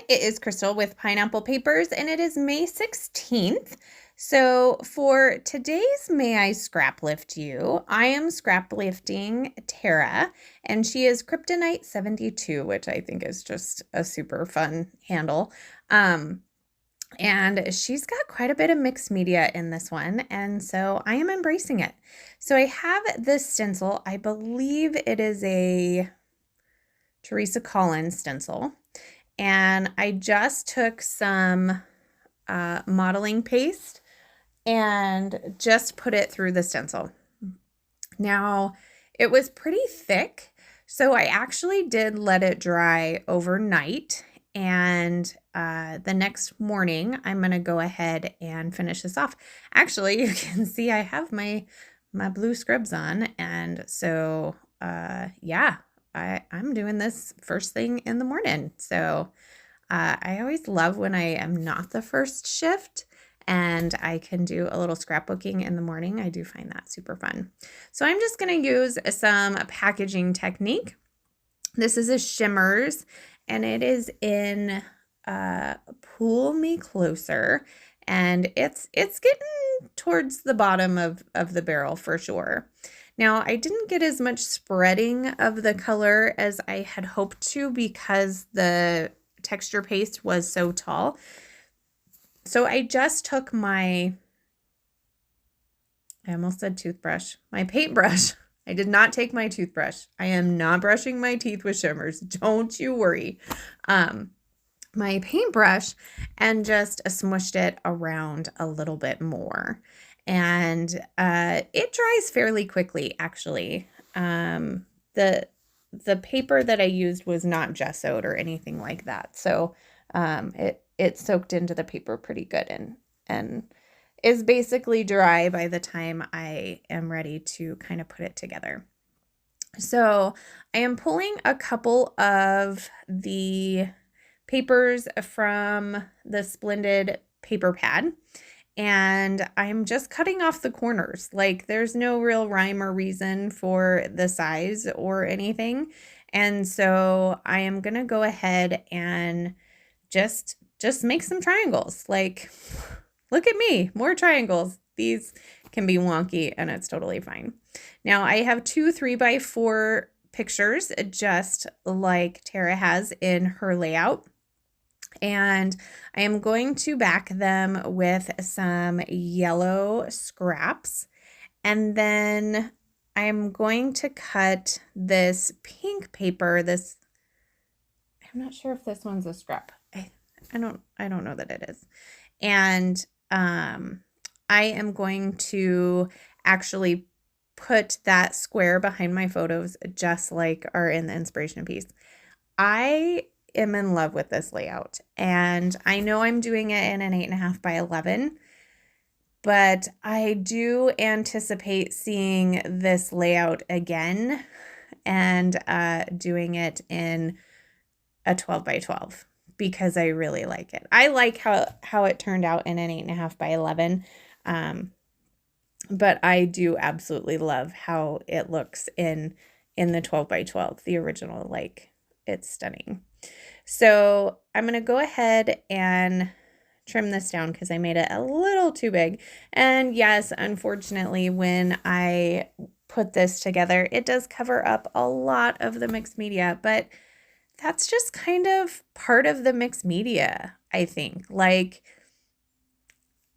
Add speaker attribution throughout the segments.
Speaker 1: it is Crystal with Pineapple Papers, and it is May 16th. So for today's May I Scraplift You, I am scraplifting Tara, and she is Kryptonite72, which I think is just a super fun handle. And she's got quite a bit of mixed media in this one, and so I am embracing it. So I have this stencil. I believe it is a Teresa Collins stencil. And I just took some modeling paste and just put it through the stencil. Now, it was pretty thick, so I actually did let it dry overnight. And the next morning, I'm going to go ahead and finish this off. Actually, you can see I have my blue scrubs on. And so, yeah. I'm doing this first thing in the morning. So I always love when I am not the first shift and I can do a little scrapbooking in the morning. I do find that super fun. So I'm just going to use some packaging technique. This is a Shimmers, and it is in Pull Me Closer. And it's getting towards the bottom of the barrel for sure. Now, I didn't get as much spreading of the color as I had hoped to because the texture paste was so tall. So I just took I almost said toothbrush, my paintbrush. I did not take my toothbrush. I am not brushing my teeth with Shimmers. Don't you worry. My paintbrush, and just smushed it around a little bit more. And it dries fairly quickly, actually. The paper that I used was not gessoed or anything like that. So it soaked into the paper pretty good and is basically dry by the time I am ready to kind of put it together. So I am pulling a couple of the papers from the Splendid paper pad. And I'm just cutting off the corners. Like, there's no real rhyme or reason for the size or anything. And so I am going to go ahead and just make some triangles. Like, look at me, more triangles. These can be wonky and it's totally fine. Now I have 2 3x4 pictures, just like Tara has in her layout. And I am going to back them with some yellow scraps. And then I'm going to cut this pink paper. I'm not sure if this one's a scrap. I don't know that it is. And I am going to actually put that square behind my photos just like are in the inspiration piece. I am in love with this layout, and I know I'm doing it in an 8.5 by 11, but I do anticipate seeing this layout again and doing it in a 12 by 12 because I really like it. I like how it turned out in an 8.5 by 11, but I do absolutely love how it looks in the 12 by 12, the original. Like, it's stunning. So I'm going to go ahead and trim this down because I made it a little too big. And yes, unfortunately, when I put this together, it does cover up a lot of the mixed media, but that's just kind of part of the mixed media, I think. Like,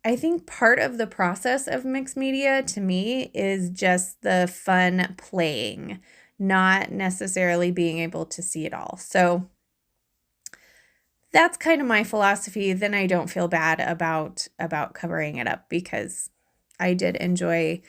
Speaker 1: I think part of the process of mixed media to me is just the fun playing, not necessarily being able to see it all. So that's kind of my philosophy. Then I don't feel bad about covering it up because I did enjoy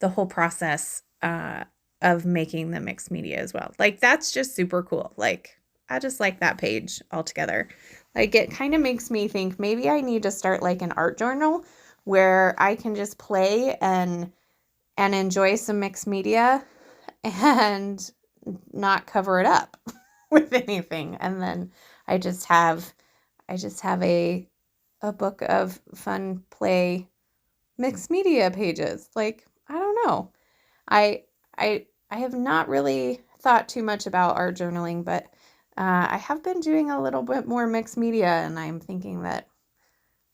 Speaker 1: the whole process of making the mixed media as well. Like, that's just super cool. Like, I just like that page altogether. Like, it kind of makes me think maybe I need to start like an art journal where I can just play and enjoy some mixed media and not cover it up with anything. And then I just have a book of fun play mixed media pages. Like, I don't know. I have not really thought too much about art journaling, but I have been doing a little bit more mixed media, and I'm thinking that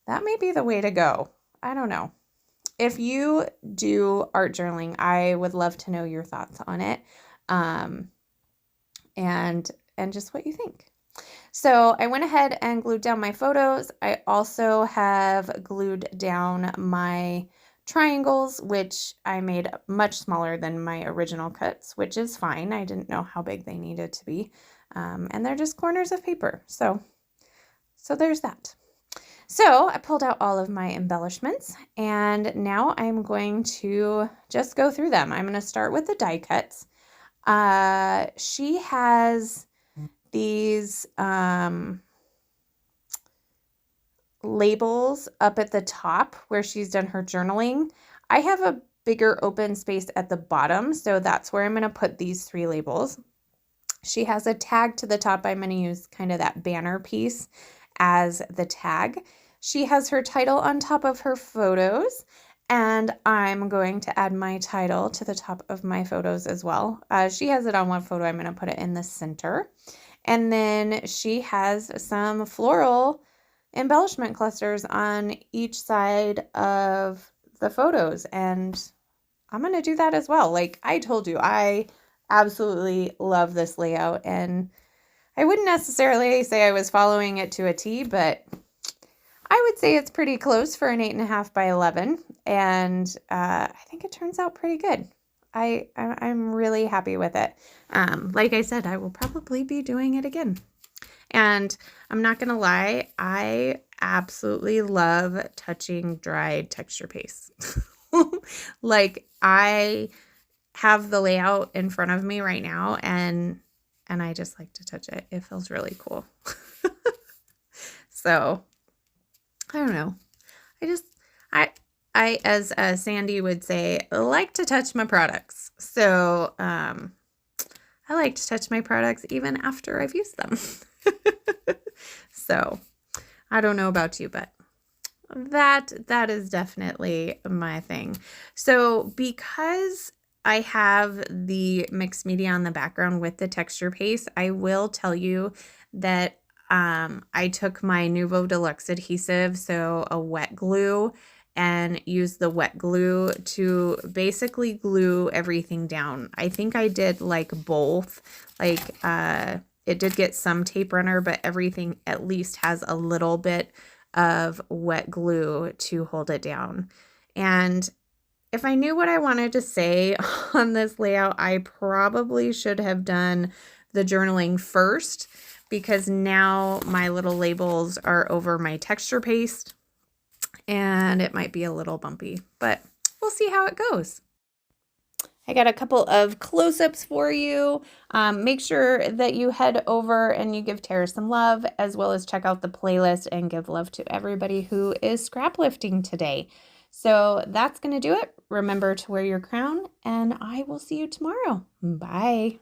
Speaker 1: may be the way to go. I don't know. If you do art journaling, I would love to know your thoughts on it, and just what you think. So I went ahead and glued down my photos. I also have glued down my triangles, which I made much smaller than my original cuts, which is fine. I didn't know how big they needed to be. And they're just corners of paper. So there's that. So I pulled out all of my embellishments, and now I'm going to just go through them. I'm going to start with the die cuts. She has these labels up at the top where she's done her journaling. I have a bigger open space at the bottom, so that's where I'm going to put these 3 labels. She has a tag to the top. I'm going to use kind of that banner piece as the tag. She has her title on top of her photos, and I'm going to add my title to the top of my photos as well. She has it on one photo. I'm going to put it in the center. And then she has some floral embellishment clusters on each side of the photos, and I'm going to do that as well. Like I told you, I absolutely love this layout, and I wouldn't necessarily say I was following it to a T, but I would say it's pretty close for an 8.5 by 11, and I think it turns out pretty good. I'm really happy with it. Like I said, I will probably be doing it again. And I'm not going to lie, I absolutely love touching dried texture paste. Like I have the layout in front of me right now, and I just like to touch it. It feels really cool. So I don't know. I as Sandy would say, like to touch my products. So I like to touch my products even after I've used them. So I don't know about you, but that is definitely my thing. So because I have the mixed media on the background with the texture paste, I will tell you that I took my Nuvo Deluxe adhesive, so a wet glue, and used the wet glue to basically glue everything down. I think I did like both. Like it did get some tape runner, but everything at least has a little bit of wet glue to hold it down. And if I knew what I wanted to say on this layout, I probably should have done the journaling first, because now my little labels are over my texture paste and it might be a little bumpy, but we'll see how it goes. I got a couple of close-ups for you. Make sure that you head over and you give Tara some love, as well as check out the playlist and give love to everybody who is scrap lifting today. So that's going to do it. Remember to wear your crown, and I will see you tomorrow. Bye.